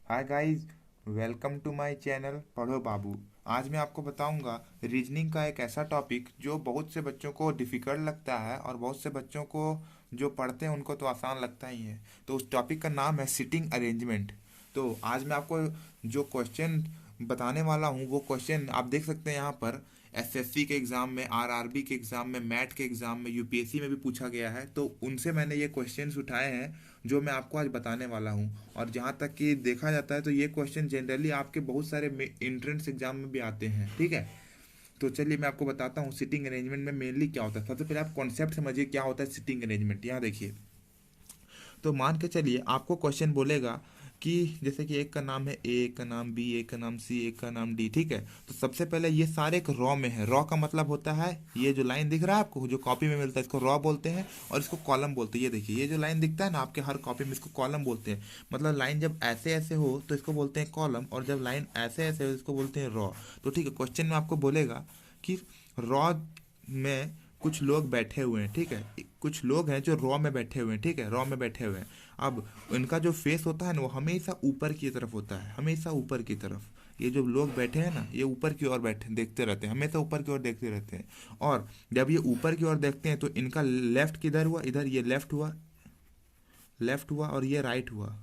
Hi guys, welcome to my channel Padho Babu. आज मैं आपको बताऊंगा रीजनिंग का एक ऐसा टॉपिक जो बहुत से बच्चों को डिफ़िकल्ट लगता है और बहुत से बच्चों को जो पढ़ते हैं उनको तो आसान लगता ही है। तो उस टॉपिक का नाम है सिटिंग अरेंजमेंट। तो आज मैं आपको जो क्वेश्चन बताने वाला हूँ वो क्वेश्चन आप देख सकते हैं यहाँ पर। एसएससी के एग्ज़ाम में, आरआरबी के एग्ज़ाम में, मैट के एग्ज़ाम में, यूपीएससी में भी पूछा गया है। तो उनसे मैंने ये क्वेश्चंस उठाए हैं जो मैं आपको आज बताने वाला हूँ। और जहाँ तक कि देखा जाता है तो ये क्वेश्चन जनरली आपके बहुत सारे एंट्रेंस एग्जाम में भी आते हैं, ठीक है। तो चलिए मैं आपको बताता हूँ सिटिंग अरेंजमेंट में मेनली क्या होता है। सबसे पहले आप कॉन्सेप्ट समझिए क्या होता है सिटिंग अरेंजमेंट। यहाँ देखिए, तो मान के चलिए आपको क्वेश्चन बोलेगा कि जैसे कि एक का नाम है ए, एक का नाम बी, एक का नाम सी, एक का नाम डी, ठीक है। तो सबसे पहले ये सारे एक रॉ में है। रॉ का मतलब होता है ये जो लाइन दिख रहा है आपको जो कॉपी में मिलता है इसको रॉ बोलते हैं और इसको कॉलम बोलते हैं। ये देखिए, ये जो लाइन दिखता है ना आपके हर कॉपी में इसको कॉलम बोलते हैं। मतलब लाइन जब ऐसे ऐसे हो तो इसको बोलते हैं कॉलम, और जब लाइन ऐसे ऐसे हो इसको बोलते हैं रॉ। तो ठीक है, क्वेश्चन में आपको बोलेगा कि रॉ में कुछ लोग बैठे हुए हैं, ठीक है। कुछ लोग हैं जो रॉ में बैठे हुए हैं, ठीक है, रॉ में बैठे हुए हैं। अब इनका जो फेस होता है ना वो हमेशा ऊपर की तरफ होता है, हमेशा ऊपर की तरफ। ये जो लोग बैठे हैं ना ये ऊपर की ओर बैठे देखते रहते हैं, हमेशा ऊपर की ओर देखते रहते हैं। और जब ये ऊपर की ओर देखते हैं तो इनका लेफ्ट किधर हुआ, इधर ये लेफ्ट हुआ, लेफ्ट हुआ, और ये राइट हुआ,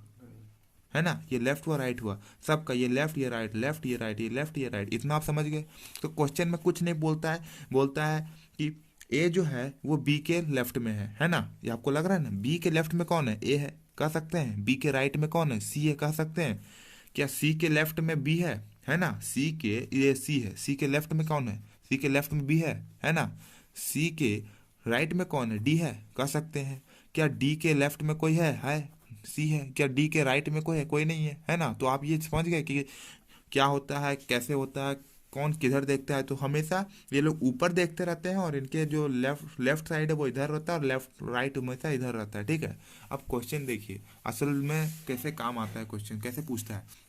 है ना। ये लेफ्ट हुआ, राइट हुआ, सबका ये लेफ्ट ये राइट, लेफ्ट ये राइट, ये लेफ्ट ये राइट। इतना आप समझ गए। तो क्वेश्चन में कुछ नहीं बोलता है, बोलता है कि ए जो है वो बी के लेफ्ट में है ना। ये आपको लग रहा है ना, बी के लेफ्ट में कौन है, ए है, कह सकते हैं। बी के राइट में कौन है, सी है, कह सकते हैं। क्या सी के लेफ्ट में बी है ना। सी के, ये सी है, सी के लेफ्ट में कौन है, सी के लेफ्ट में बी है ना। सी के राइट में कौन है, डी है, कह सकते हैं। क्या डी के लेफ्ट में कोई है, सी है। क्या डी के राइट में कोई है, कोई नहीं है ना। तो आप ये समझ गए कि क्या होता है, कैसे होता है, कौन किधर देखता है। तो हमेशा ये लोग ऊपर देखते रहते हैं और इनके जो लेफ्ट लेफ्ट साइड है वो इधर रहता है और लेफ्ट राइट हमेशा इधर रहता है, ठीक है। अब क्वेश्चन देखिए असल में कैसे काम आता है, क्वेश्चन कैसे पूछता है।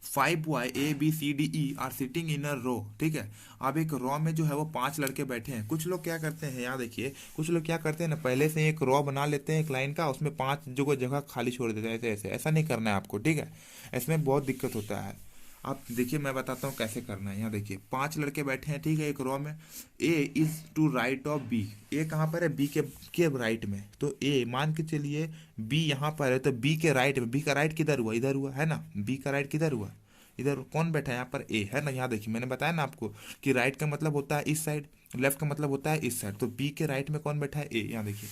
5 boys A B C D E are sitting in a row, ठीक है। अब एक रो में जो है वो 5 लड़के बैठे हैं। कुछ लोग क्या करते हैं, यहाँ देखिए, कुछ लोग क्या करते हैं ना, पहले से एक रो बना लेते हैं एक लाइन का, उसमें 5 जो जगह खाली छोड़ देते हैं। ऐसे ऐसे ऐसा नहीं करना है आपको, ठीक है। इसमें बहुत दिक्कत होता है। आप देखिए मैं बताता हूँ कैसे करना है। यहाँ देखिए 5 लड़के बैठे हैं, ठीक है, एक रो में। A is to right of B. A कहाँ पर है, बी के राइट में। तो ए मान के चलिए बी यहाँ पर है, तो बी के राइट में, बी का राइट किधर हुआ, इधर हुआ, है ना। बी का राइट किधर हुआ, इधर। कौन बैठा है यहाँ पर, ए, है ना। यहाँ देखिए मैंने बताया ना आपको कि राइट का मतलब होता है इस साइड, लेफ्ट का मतलब होता है इस साइड। तो बी के राइट में कौन बैठा है, ए, यहाँ देखिए,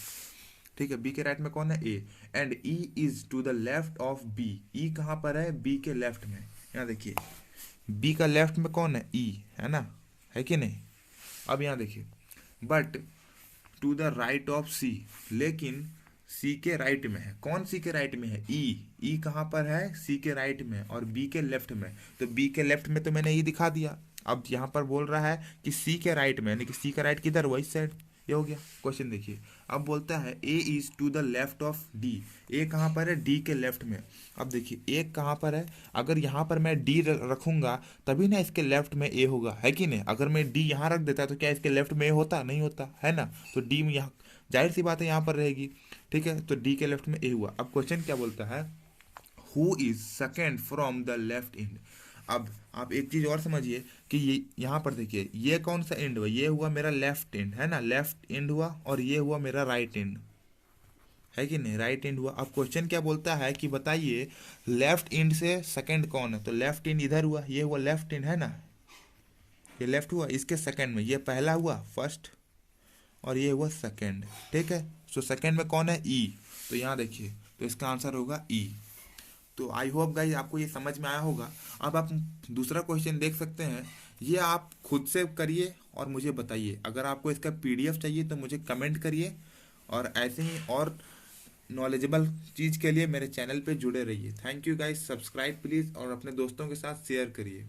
ठीक है। बी के राइट में कौन है, A. And E is to the left of B. E कहाँ पर है, बी के लेफ्ट में। यहाँ देखिए बी का लेफ्ट में कौन है, ई, है ना, है कि नहीं। अब यहाँ देखिए, but to the right of C, लेकिन सी के राइट में है। कौन सी के राइट में है, ई। ई कहाँ पर है, सी के राइट में और बी के लेफ्ट में। तो बी के लेफ्ट में तो मैंने ई दिखा दिया। अब यहाँ पर बोल रहा है कि सी के राइट में, यानी कि सी का राइट किधर हुआ, इस साइड। ये हो गया क्वेश्चन। देखिए अब बोलता है A is to the left of D. A कहाँ पर है, डी के लेफ्ट में। अब देखिए ए कहाँ पर है, अगर यहाँ पर मैं डी रखूंगा तभी ना इसके लेफ्ट में ए होगा, है कि नहीं। अगर मैं डी यहाँ रख देता तो क्या इसके लेफ्ट में ए होता, नहीं होता, है ना। तो डी में यहाँ जाहिर सी बात है यहाँ पर रहेगी, ठीक है। तो डी के लेफ्ट में ए हुआ। अब क्वेश्चन क्या बोलता है, who is second from the left and. अब आप एक चीज और समझिए कि ये यहाँ पर देखिए ये कौन सा एंड हुआ, ये हुआ मेरा लेफ्ट एंड, है ना, लेफ्ट एंड हुआ, और ये हुआ मेरा राइट एंड, है कि नहीं, राइट एंड हुआ। अब क्वेश्चन क्या बोलता है कि बताइए लेफ्ट एंड से सेकंड कौन है। तो लेफ्ट एंड इधर हुआ, ये हुआ लेफ्ट एंड, है ना, ये लेफ्ट हुआ, इसके सेकंड में ये पहला हुआ फर्स्ट, और ये हुआ सेकंड, ठीक है। सो सेकंड में कौन है, ई। तो यहाँ देखिए, तो इसका आंसर होगा ई। तो आई होप गाइज आपको ये समझ में आया होगा। अब आप दूसरा क्वेश्चन देख सकते हैं, ये आप खुद से करिए और मुझे बताइए। अगर आपको इसका पीडीएफ चाहिए तो मुझे कमेंट करिए, और ऐसे ही और नॉलेजेबल चीज़ के लिए मेरे चैनल पे जुड़े रहिए। Thank you guys, subscribe please और अपने दोस्तों के साथ शेयर करिए।